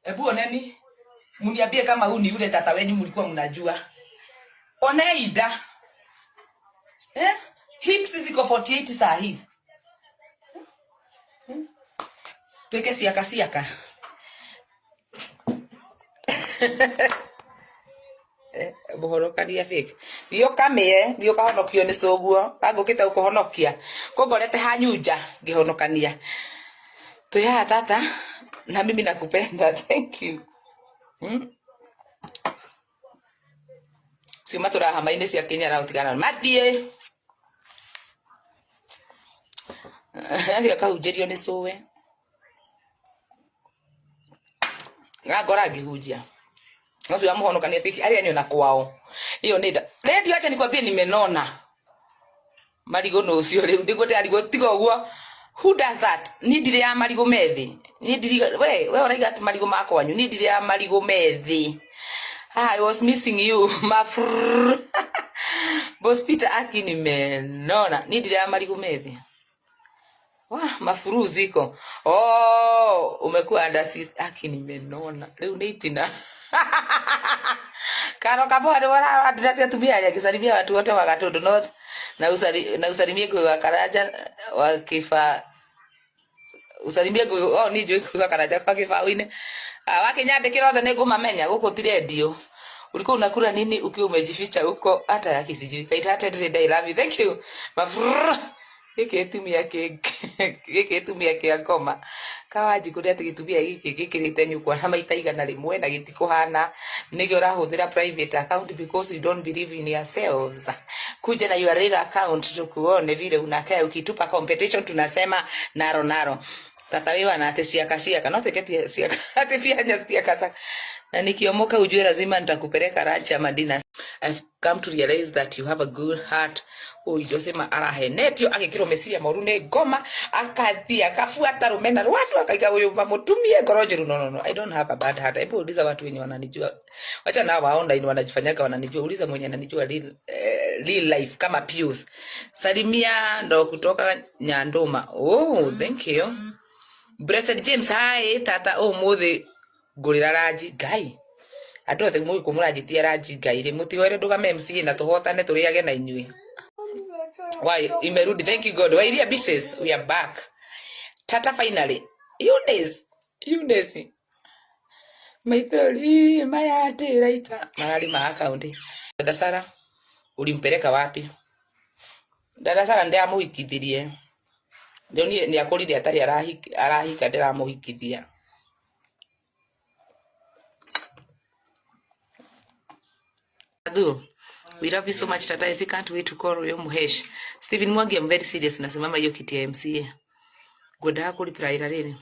Hebu oneni. Mniambie kama huu ni yule tata wenyu mlikuwa mnajua. Oneida. Hips ziko 48 saa hii. Tuweke siaka. Bohorokaria fake. Bio kamie, bio kahonokio ni soguo. Agukita ukohonokia. Kogorete hanyuja ngihonokania. Tuya tata, na mimi nakupenda. Thank you. Sima turahama-inĩ cia Kenya utigana mathie. Ndio kahunjirio ni sowe. Ngagora ngihunjia. Nacio ya muhonokania piki aria niona kwao. Iyo nida. Redio acha nikwambie nimenona. Marigo no cio riu ndigute arigo tiga uguo. Who does that? Nidire ya marigo methi. Nidire we uraiga ati marigo makwanyu. Nidire ya marigo methi. I was missing you. Boss Peter aki nimenona. Nidire ya marigo methi. Wah, mafuru ziko. Oh, umekuwa undersist aki nimenona. Leo ni itina. Karo kabore wala address atumia ya kisalimia watu wote wa Gatundu North na usalimie kwa Karaja wa Kifa usalimie kwa ni jo kwa Karaja kwa Kifa wine wakinyandikira othe ni ngumamenya guku tiredio ulikuwa unakula nini ukiwa umejificha huko hata yakisijui kaita hata I love you thank you giki etumia kia ngoma kawaji kuria tigitumia giki gikirite nyukwa na maita igana rimwe na gitikuhana nigio urahuthira private account because you don't believe in yourselves. Kuja na your real account tukuone vile unakaa ukitupa competition tunasema naro tata wewe na ate siaka no teketi siaka ate pia nya siaka na nikiomoka ujue lazima nitakupeleka ranch ya Madina. I've come to realize that you have a good heart. Josema arahenetio agikiro mesiria moru ne ngoma akathia akafuata rumena watu akaiga uyu mamutumie ngorojeru no I don't have a bad heart. Hebu uliza watu wenye wananijua, wacha na wa online wanajifanyaga wananijua, uliza mwenye ananijua real life kama Pius. Salimia ndo kutoka Nyandoma. Oh, thank you. Blessed James, hi tata muthi ngurira raji gai andu othe mugi kumurajitia raji gai ri mutihoere ndugame MC na tuhotane turiage na inyui. Why imerudi? Thank you God. Why iria bitches, we are back. Tata finally. Eunice. Maithori mayate raita. Marali ma account. Dada Sara ulimpeleka wapi? Dada Sara ndiye amuhikithirie. Ndio ni akorire atari arahika ndiramuhikithia. Adu. We love you so much, Tata. I can't wait to call you Muhesh. Stephen Mwangi, I'm very serious. Nasimama hiyo kiti ya MCA. Goda kulipira ira riri.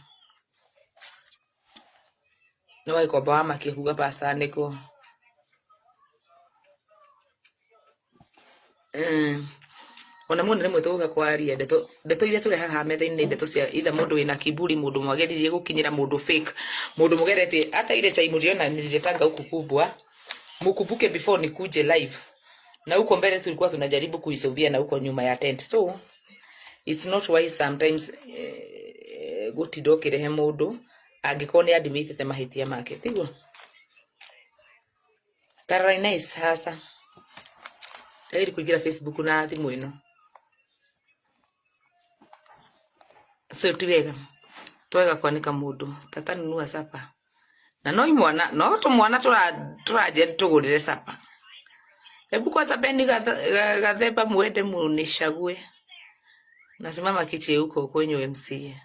No iko bama kihuga pasta niko. Ona mwana rimwe tuga kwaria ndeto iria turi haha metha-ini ndeto cia itha mundu wina kiburi mundu mwageririe gukinyira mundu fake mundu mugerete hata ile chai muriona nilitanga huku kubwa mukumbuke before nikuje live. Na huko mbele tulikuwa tunajaribu kuisovia na huko nyuma ya tent. So it's not wise sometimes gutidokire he mundu angikone admit mahitia make tiguo. Caroline nice hasa ili kuingira Facebook na thimu ino. So tiwega twega kwanika mundu tata nunua sapa na no tumwana turaje tugurire sapa. Hebu kwanza beni gatheba muende munishague. Nasimama kiti huko kwenye MCA.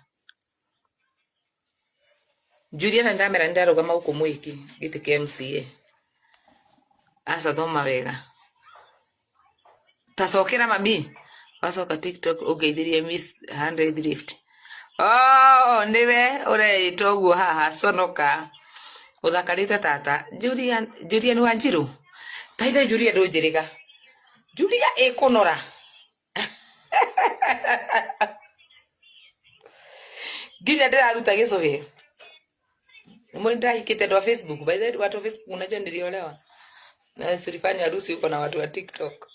Juliana ndamera ndarugama huko mwiki giti kia MCA. Asa thoma wega. Tasokera mami. Wasoka TikTok ugeithirie Miss 100 Drift. Oh, niwe ure itoguo haha sonoka. Uthakarite tata. Julian Wanjiru. Taitha Julia ndunjiriga. Julia ekonora. Ginya ndiraruta gicuhi. Mwenda hikite ndo Facebook. By the way watu wa Facebook unajua niliolewa. Na tulifanya harusi huko na watu wa TikTok.